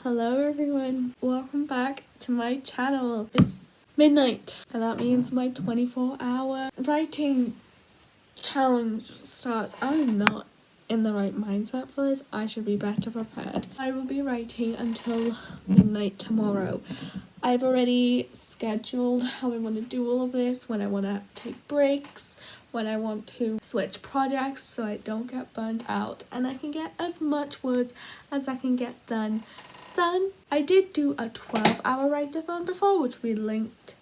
Hello everyone, welcome back to my channel. It's midnight and that means my 24-hour writing challenge starts. I'm not in the right mindset for this. I should be better prepared. I will be writing until midnight tomorrow. I've already scheduled how I want to do all of this, when I want to take breaks, when I want to switch projects so I don't get burnt out and I can get as much words as I can get done. I did do a 12-hour write-a-thon before, which we linked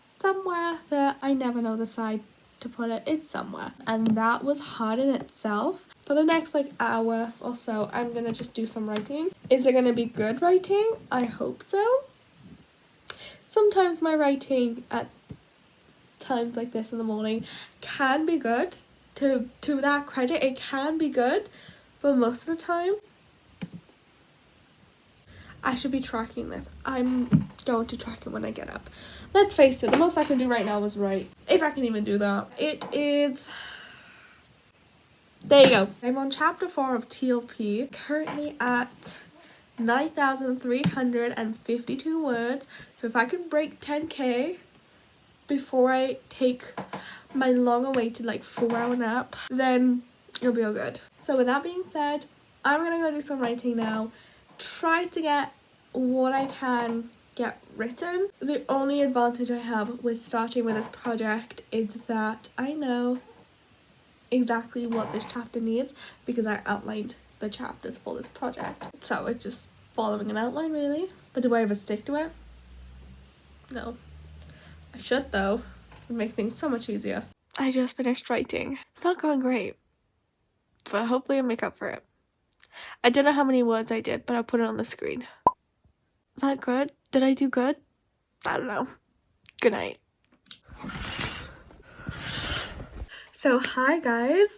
somewhere that I never know the side to put it. It's somewhere, and that was hard in itself. For the next hour or so, I'm gonna just do some writing. Is it gonna be good writing? I hope so. Sometimes my writing at times like this in the morning can be good. To that credit, it can be good, but most of the time I should be tracking this. I'm going to track it when I get up. Let's face it, the most I can do right now is write. If I can even do that. It is... There you go. I'm on chapter 4 of TLP, currently at 9,352 words. So if I can break 10k before I take my long-awaited 4-hour nap, then it'll be all good. So with that being said, I'm gonna go do some writing now. Try to get what I can get written. The only advantage I have with starting with this project is that I know exactly what this chapter needs because I outlined the chapters for this project. So it's just following an outline really. But do I ever stick to it? No. I should though. It would make things so much easier. I just finished writing. It's not going great, but hopefully I'll make up for it. I don't know how many words I did, but I'll put it on the screen. Is that good? Did I do good? I don't know. Good night. So hi guys.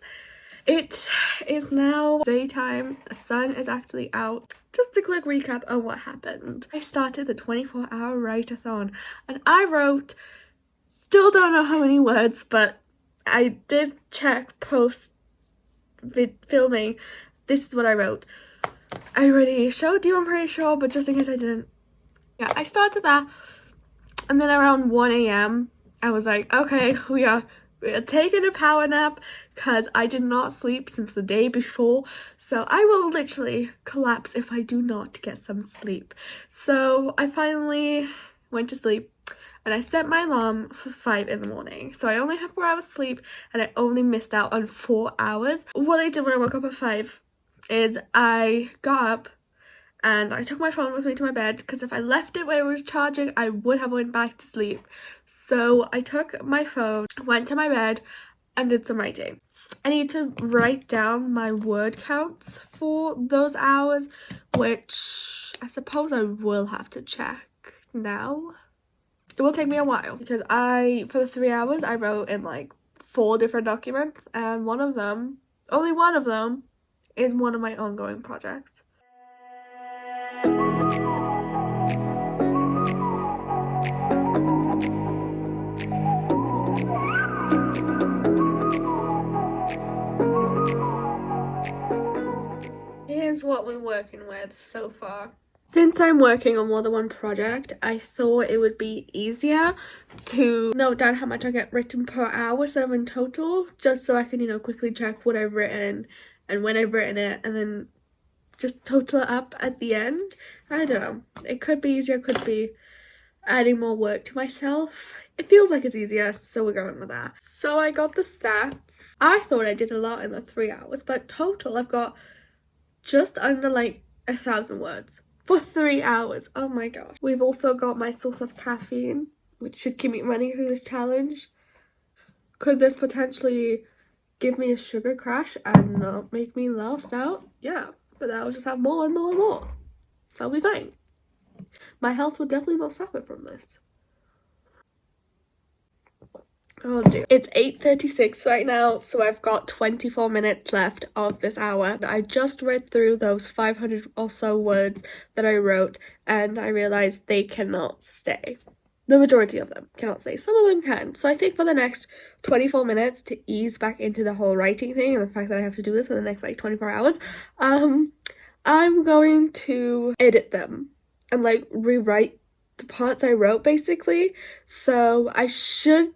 It is now daytime. The sun is actually out. Just a quick recap of what happened. I started the 24-hour write-a-thon and I wrote, still don't know how many words, but I did check post filming. This is what I wrote. I already showed you, I'm pretty sure, but just in case I didn't. Yeah, I started that, and then around 1 a.m. I was like, okay, we are taking a power nap because I did not sleep since the day before, so I will literally collapse if I do not get some sleep. So I finally went to sleep. And I set my alarm for 5 in the morning. So I only had 4 hours sleep and I only missed out on 4 hours. What I did when I woke up at 5 is I got up and I took my phone with me to my bed because if I left it where it was charging, I would have went back to sleep. So I took my phone, went to my bed and did some writing. I need to write down my word counts for those hours, which I suppose I will have to check now. It will take me a while because for the 3 hours, I wrote in 4 different documents and only one of them is one of my ongoing projects. Here's what we're working with so far. Since I'm working on more than one project, I thought it would be easier to note down how much I get written per hour, so in total, just so I can, quickly check what I've written and when I've written it, and then just total it up at the end. I don't know. It could be easier, could be adding more work to myself. It feels like it's easier, so we're going with that. So I got the stats. I thought I did a lot in the 3 hours, but total I've got just under 1,000 words. For 3 hours. Oh my gosh. We've also got my source of caffeine, which should keep me running through this challenge. Could this potentially give me a sugar crash and not make me last out? Yeah, but I'll just have more and more and more. So I'll be fine. My health will definitely not suffer from this. Oh dear. It's 8:36 right now, so I've got 24 minutes left of this hour. I just read through those 500 or so words that I wrote and I realized they cannot stay. The majority of them cannot stay. Some of them can. So I think for the next 24 minutes to ease back into the whole writing thing and the fact that I have to do this for the next 24 hours, I'm going to edit them and like rewrite the parts I wrote basically. So I should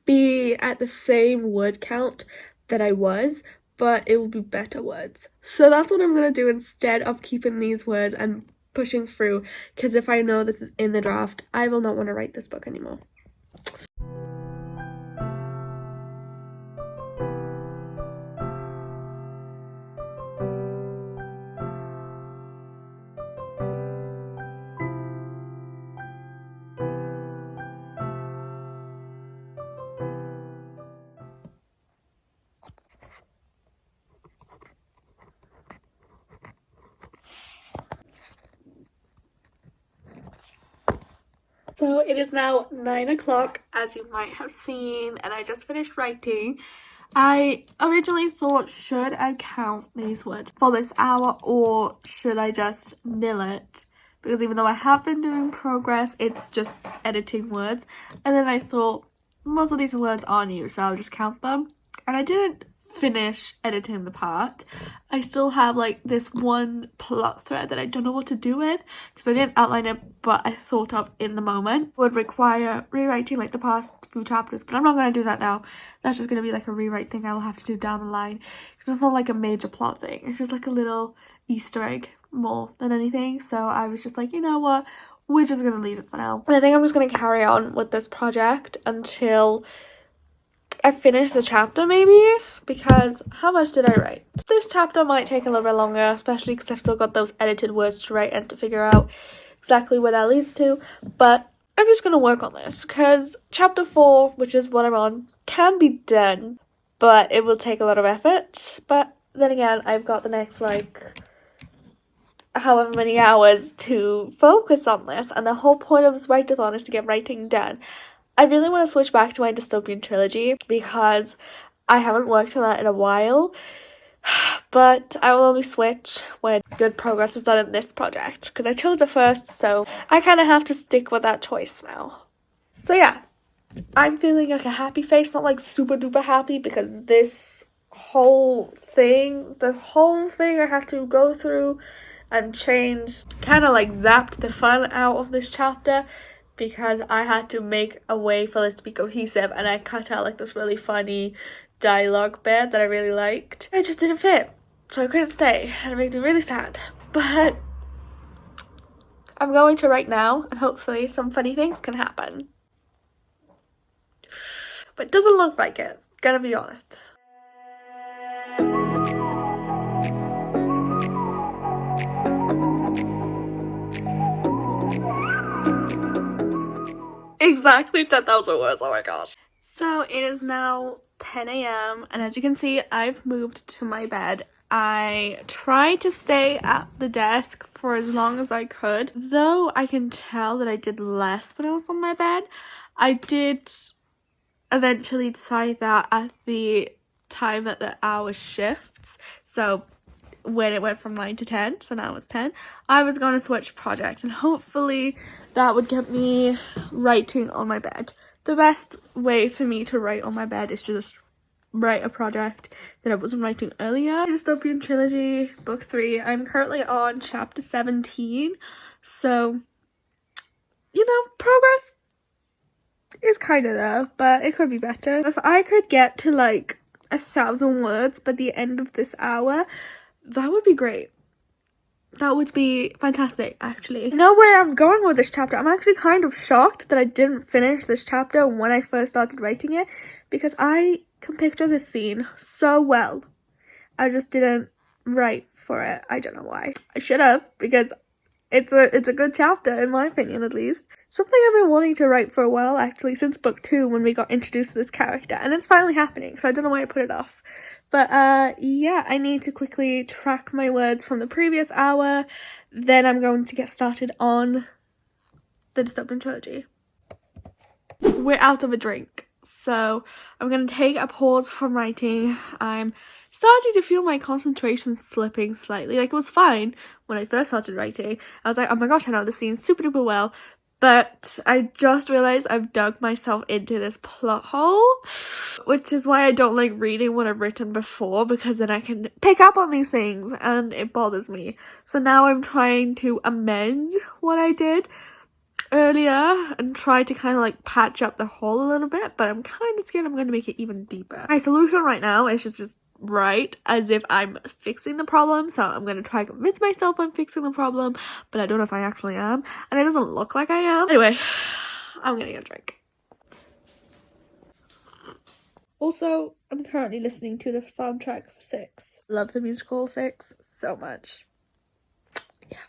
be at the same word count that I was, but it will be better words. So that's what I'm gonna do instead of keeping these words and pushing through, because if I know this is in the draft, I will not want to write this book anymore. So it is now 9 o'clock, as you might have seen, and I just finished writing. I originally thought, should I count these words for this hour or should I just nil it? Because even though I have been doing progress, it's just editing words. And then I thought, most of these words are new, so I'll just count them. And I didn't finish editing the part. I still have like this one plot thread that I don't know what to do with because I didn't outline it, but I thought of in the moment. Would require rewriting like the past few chapters, but I'm not going to do that now. That's just going to be like a rewrite thing I'll have to do down the line because it's not like a major plot thing. It's just like a little Easter egg more than anything. So I was just like, you know what, we're just going to leave it for now. And I think I'm just going to carry on with this project until I finish the chapter maybe, because how much did I write? This chapter might take a little bit longer, especially because I've still got those edited words to write and to figure out exactly what that leads to, but I'm just going to work on this because chapter 4, which is what I'm on, can be done, but it will take a lot of effort. But then again, I've got the next like however many hours to focus on this, and the whole point of this write-a-thon is to get writing done. I really want to switch back to my dystopian trilogy because I haven't worked on that in a while, but I will only switch when good progress is done in this project because I chose it first, so I kind of have to stick with that choice now. So yeah, I'm feeling like a happy face, not like super duper happy, because this whole thing, I have to go through and change, kind of like zapped the fun out of this chapter, because I had to make a way for this to be cohesive, and I cut out like this really funny dialogue bit that I really liked. It just didn't fit, so I couldn't stay, and it made me really sad. But I'm going to write now, and hopefully some funny things can happen. But it doesn't look like it, gotta be honest. Exactly 10,000 words, oh my gosh. So it is now 10 a.m. and as you can see, I've moved to my bed. I tried to stay at the desk for as long as I could, though I can tell that I did less when I was on my bed. I did eventually decide that at the time that the hour shifts, so when it went from 9 to 10, so now it's 10, I was going to switch projects, and hopefully that would get me writing on my bed. The best way for me to write on my bed is to just write a project that I wasn't writing earlier. Dystopian Trilogy, Book 3. I'm currently on chapter 17, so, you know, progress is kind of there, but it could be better. If I could get to like 1,000 words by the end of this hour, that would be great. That would be fantastic, actually. I know where I'm going with this chapter. I'm actually kind of shocked that I didn't finish this chapter when I first started writing it, because I can picture this scene so well. I just didn't write for it. I don't know why. I should have, because it's a good chapter, in my opinion, at least. Something I've been wanting to write for a while, actually, since book 2, when we got introduced to this character, and it's finally happening, so I don't know why I put it off. But yeah, I need to quickly track my words from the previous hour, then I'm going to get started on the Dystopian Trilogy. We're out of a drink, so I'm going to take a pause from writing. I'm starting to feel my concentration slipping slightly. Like, it was fine when I first started writing. I was like, oh my gosh, I know the scene super duper well, But I just realized I've dug myself into this plot hole, which is why I don't like reading what I've written before, because then I can pick up on these things and it bothers me. So now I'm trying to amend what I did earlier and try to kind of like patch up the hole a little bit, but I'm kind of scared I'm going to make it even deeper. My solution right now is just write as if I'm fixing the problem, so I'm going to try to convince myself I'm fixing the problem, but I don't know if I actually am, and it doesn't look like I am. Anyway, I'm gonna get a drink. Also, I'm currently listening to the soundtrack for Six. Love the musical Six so much. Yeah.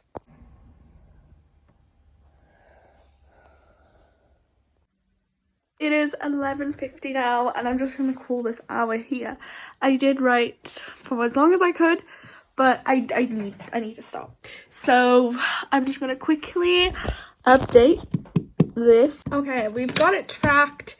It is 11:50 now, and I'm just gonna call this hour here. I did write for as long as I could, but I need to stop. So I'm just gonna quickly update this. Okay, we've got it tracked.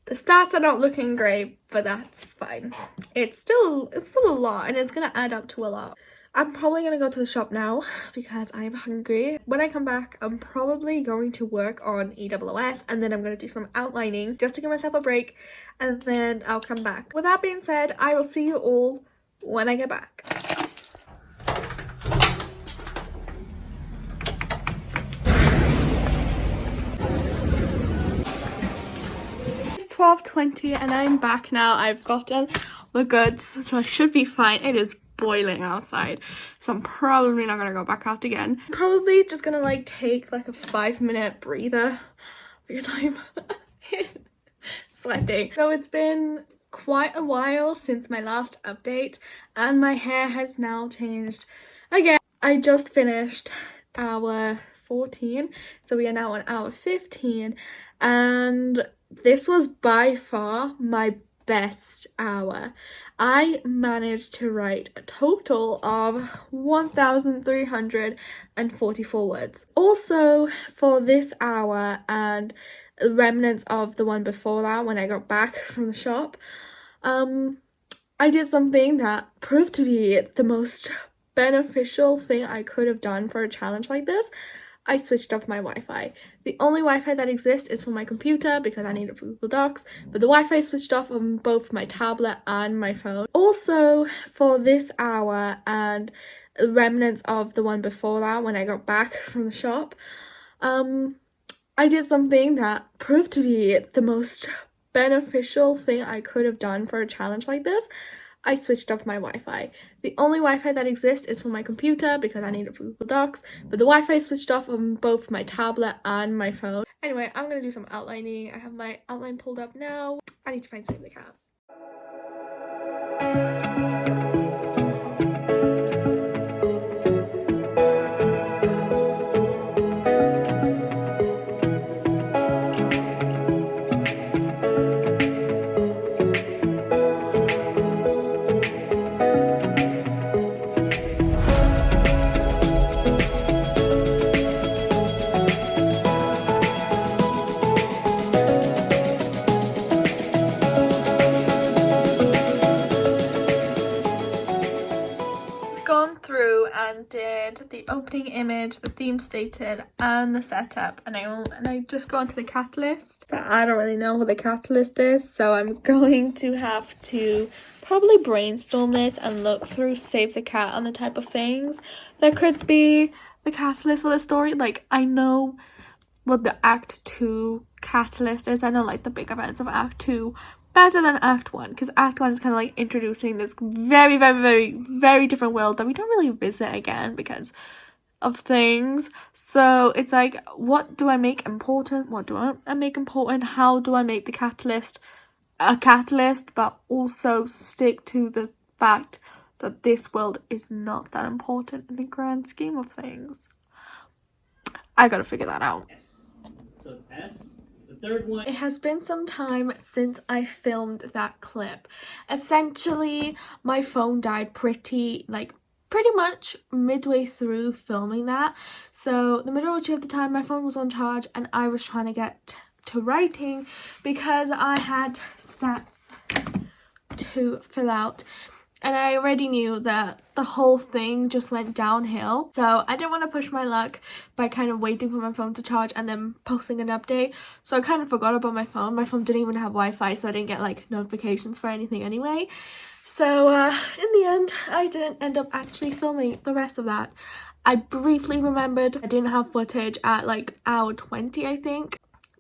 The stats are not looking great, but that's fine. It's still a lot, and it's gonna add up to a lot. I'm probably gonna go to the shop now because I'm hungry. When I come back, I'm probably going to work on EWS, and then I'm gonna do some outlining just to give myself a break, and then I'll come back. With that being said, I will see you all when I get back. It's 12:20 and I'm back now. I've gotten the goods, so I should be fine. It is boiling outside, so I'm probably not gonna go back out again. I'm probably just gonna like take like a 5-minute breather because I'm sweating. So it's been quite a while since my last update, and my hair has now changed again. I just finished hour 14, so we are now on hour 15, and this was by far my best hour. I managed to write a total of 1,344 words. Also, for this hour and remnants of the one before that when I got back from the shop, I did something that proved to be the most beneficial thing I could have done for a challenge like this. I switched off my Wi-Fi. The only Wi-Fi that exists is for my computer because I need it for Google Docs, but the Wi-Fi is switched off on both my tablet and my phone. Also, for this hour and remnants of the one before that when I got back from the shop, I did something that proved to be the most beneficial thing I could have done for a challenge like this. I switched off my Wi-Fi. The only Wi-Fi that exists is for my computer because I need it for Google Docs, but the Wi-Fi is switched off on both my tablet and my phone. Anyway, I'm gonna do some outlining. I have my outline pulled up now. I need to find Save the Cat. Through and did the opening image, the theme stated, and the setup, and I just got into the catalyst, but I don't really know what the catalyst is, so I'm going to have to probably brainstorm this and look through Save the Cat on the type of things that could be the catalyst for the story. Like, I know what the Act 2 catalyst is. I know like the big events of Act 2 better than Act 1, because Act 1 is kind of like introducing this very, very, very, very different world that we don't really visit again because of things. So it's like, what do I make important? What do I make important? How do I make the catalyst a catalyst, but also stick to the fact that this world is not that important in the grand scheme of things? I gotta figure that out. S. So it's S. The third one. It has been some time since I filmed that clip. Essentially, my phone died pretty much midway through filming that. So the majority of the time my phone was on charge and I was trying to get to writing because I had stats to fill out. And I already knew that the whole thing just went downhill. So I didn't want to push my luck by kind of waiting for my phone to charge and then posting an update. So I kind of forgot about my phone. My phone didn't even have Wi-Fi, so I didn't get like notifications for anything anyway. So in the end, I didn't end up actually filming the rest of that. I briefly remembered I didn't have footage at like hour 20, I think.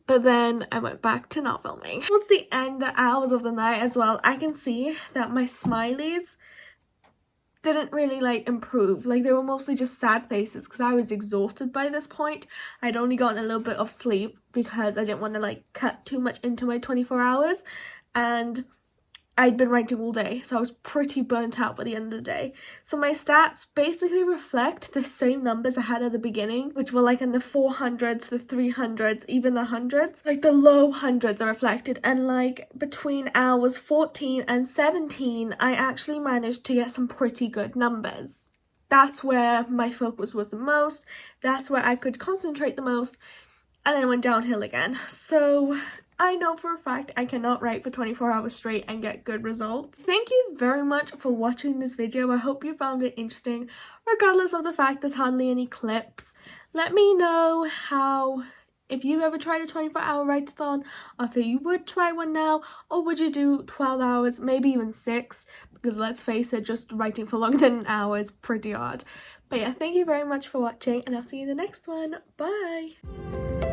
But then I went back to not filming. Towards the end hours of the night as well, I can see that my smileys didn't really like improve. Like they were mostly just sad faces because I was exhausted by this point. I'd only gotten a little bit of sleep because I didn't want to like cut too much into my 24 hours, and I'd been writing all day, so I was pretty burnt out by the end of the day. So my stats basically reflect the same numbers I had at the beginning, which were like in the 400s, the 300s, even the hundreds. Like the low hundreds are reflected, and like between hours 14 and 17, I actually managed to get some pretty good numbers. That's where my focus was the most, that's where I could concentrate the most, and then it went downhill again. So I know for a fact I cannot write for 24 hours straight and get good results. Thank you very much for watching this video. I hope you found it interesting, regardless of the fact there's hardly any clips. Let me know if you've ever tried a 24-hour write-a-thon, or if you would try one now, or would you do 12 hours, maybe even 6, because let's face it, just writing for longer than an hour is pretty hard. But yeah, thank you very much for watching, and I'll see you in the next one. Bye!